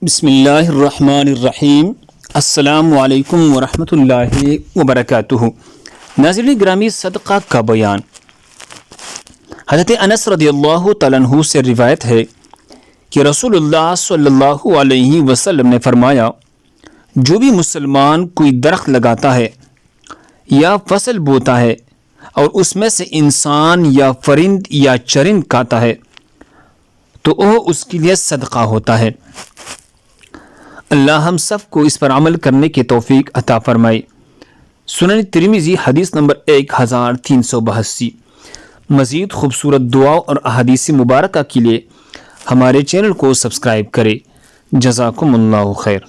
بسم اللہ الرحمن الرحیم۔ السلام علیکم ورحمۃ اللہ وبرکاتہ۔ ناظرین گرامی، صدقہ کا بیان۔ حضرت انس رضی اللہ تعالیٰ عنہ سے روایت ہے کہ رسول اللہ صلی اللہ علیہ وسلم نے فرمایا، جو بھی مسلمان کوئی درخت لگاتا ہے یا فصل بوتا ہے اور اس میں سے انسان یا فرند یا چرند کھاتا ہے تو وہ اس کے لیے صدقہ ہوتا ہے۔ اللہ ہم سب کو اس پر عمل کرنے کی توفیق عطا فرمائے۔ سنن ترمذی حدیث نمبر 1382۔ مزید خوبصورت دعا اور احادیث مبارکہ کے لیے ہمارے چینل کو سبسکرائب کریں۔ جزاکم اللہ خیر۔